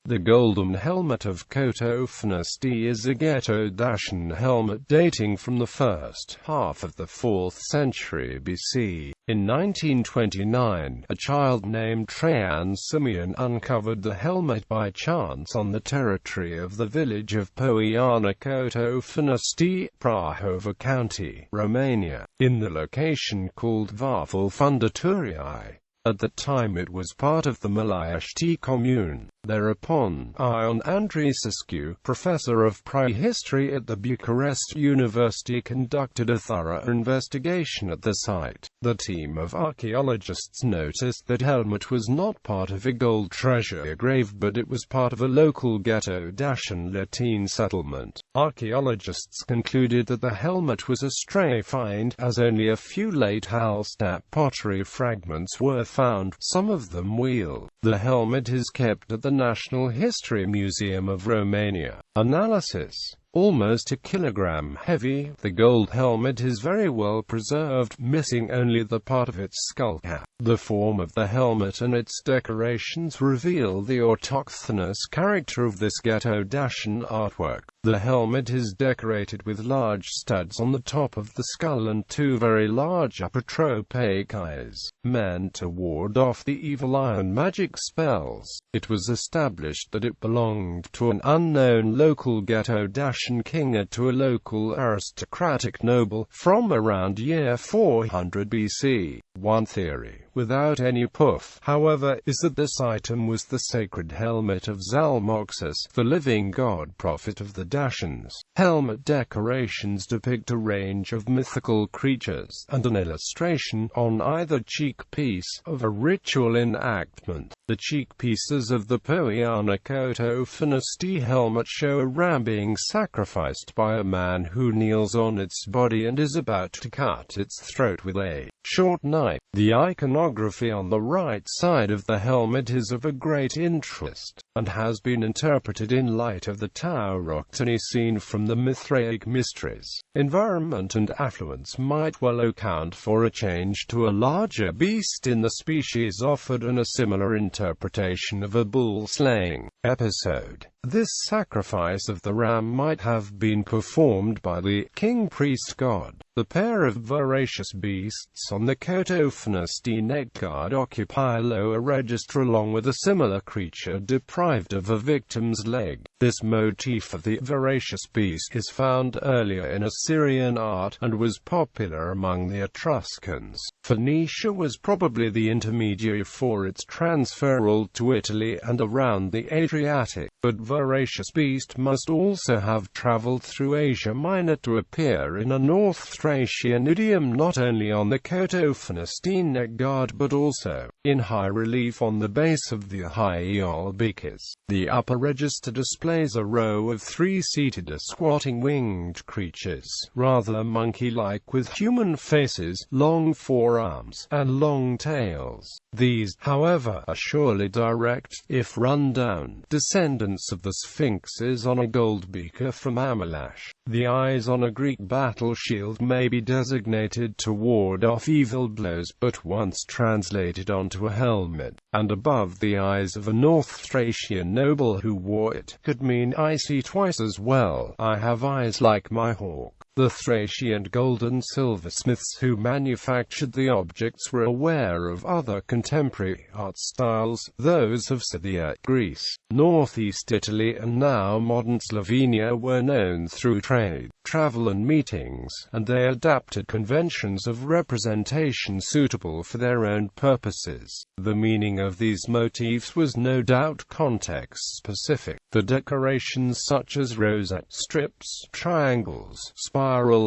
The Golden Helmet of Coțofenești is a Geto-Dacian helmet dating from the first half of the 4th century BC. In 1929, a child named Traian Simion uncovered the helmet by chance on the territory of the village of Poiana Coțofenești, Prahova County, Romania, in the location called Vârful Fundăturii. At the time it was part of the Mălăiești commune.Thereupon, Andriesescu, professor of prehistory at the Bucharest University, conducted a thorough investigation at the site. The team of archaeologists noticed that helmet was not part of a gold treasure grave, but it was part of a local Geto-Dacian Latin settlement. Archaeologists concluded that the helmet was a stray find, as only a few late Hallstatt pottery fragments were found, some of them wheel. The helmet is kept at the National History Museum of Romania. Analysis: almost a kilogram heavy, the gold helmet is very well preserved, missing only the part of its skull cap. The form of the helmet and its decorations reveal the autochthonous character of this Geto-Dacian artwork. The helmet is decorated with large studs on the top of the skull and two very large upper-tropic eyes, meant to ward off the evil eye and magic spells. It was established that it belonged to an unknown local Geto-Dacian king or to a local aristocratic noble, from around year 400 BC. One theory, without any proof, however, is that this item was the sacred helmet of Zalmoxis, the living god prophet of the Dacians. Helmet decorations depict a range of mythical creatures, and an illustration, on either cheek piece, of a ritual enactment. The cheek pieces of the Poiana Coțofenești helmet show a ram being sacrificed by a man who kneels on its body and is about to cut its throat with a short knife. The iconography on the right side of the helmet is of a great interest, and has been interpreted in light of the tauroctony seen from the Mithraic mysteries. Environment and affluence might well account for a change to a larger beast in the species offered, and a similar interpretation of a bull-slaying episode. This sacrifice of the ram might have been performed by the king-priest god. The pair of voracious beasts on the Coțofenești neck guard occupy a lower register, along with a similar creature deprived of a victim's leg. This motif of the voracious beast is found earlier in Assyrian art, and was popular among the Etruscans. Phoenicia was probably the intermediary for its transferal to Italy and around the Adriatic, but voracious beast must also have traveled through Asia Minor to appear in a North Thracian idiom, not only on the Coțofenești neck guard but also in high relief on the base of the Iolbicus. The upper register displays a row of three-seated or squatting winged creatures, rather monkey-like, with human faces, long forearms, and long tails. These, however, are surely direct, if run-down, descendants of the sphinxes on a gold beaker from Mălăiești. The eyes on a Greek battle shield may be designated to ward off evil blows, but once translated onto a helmet, and above the eyes of a North Thracian noble who wore it, could mean "I see twice as well, I have eyes like my hawk." The Thracian gold and silversmiths who manufactured the objects were aware of other contemporary art styles, those of Scythia, Greece, northeast Italy and now modern Slovenia were known through trade, travel and meetings, and they adapted conventions of representation suitable for their own purposes. The meaning of these motifs was no doubt context-specific. The decorations such as rosette, strips, triangles, spiral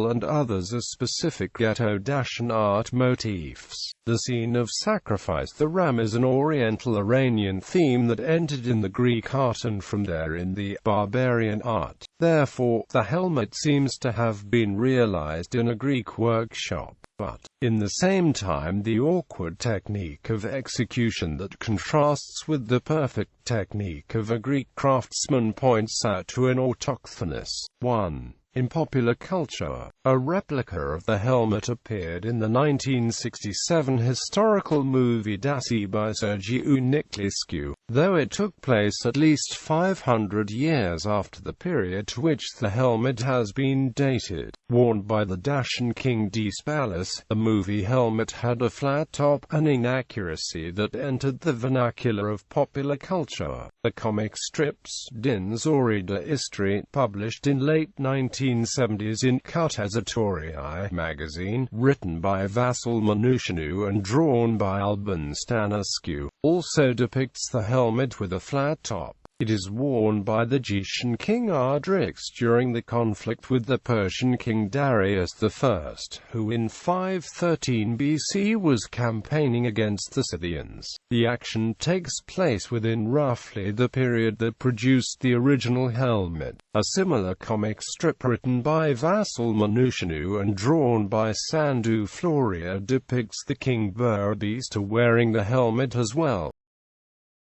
and others are specific Geto-Dacian art motifs. The scene of sacrifice, the ram, is an Oriental Iranian theme that entered in the Greek art and from there in the barbarian art. Therefore, the helmet seems to have been realized in a Greek workshop. But, in the same time, the awkward technique of execution that contrasts with the perfect technique of a Greek craftsman points out to an autochthonous 1. In popular culture, a replica of the helmet appeared in the 1967 historical movie Daci by Sergiu Nicolaescu, though it took place at least 500 years after the period to which the helmet has been dated. Worn by the Dacian king Decebalus, the movie helmet had a flat top, an inaccuracy that entered the vernacular of popular culture. The comic strips Din Zorida Istri, published in late 1970s in Cutezătorii magazine, written by Vasil Manușanu and drawn by Alban Stănescu, also depicts the helmet with a flat top. It is worn by the Dacian king Andriesescu during the conflict with the Persian king Darius I, who in 513 BC was campaigning against the Scythians. The action takes place within roughly the period that produced the original helmet. A similar comic strip written by Vasil Manușanu and drawn by Sandu Florea depicts the king Burbista wearing the helmet as well.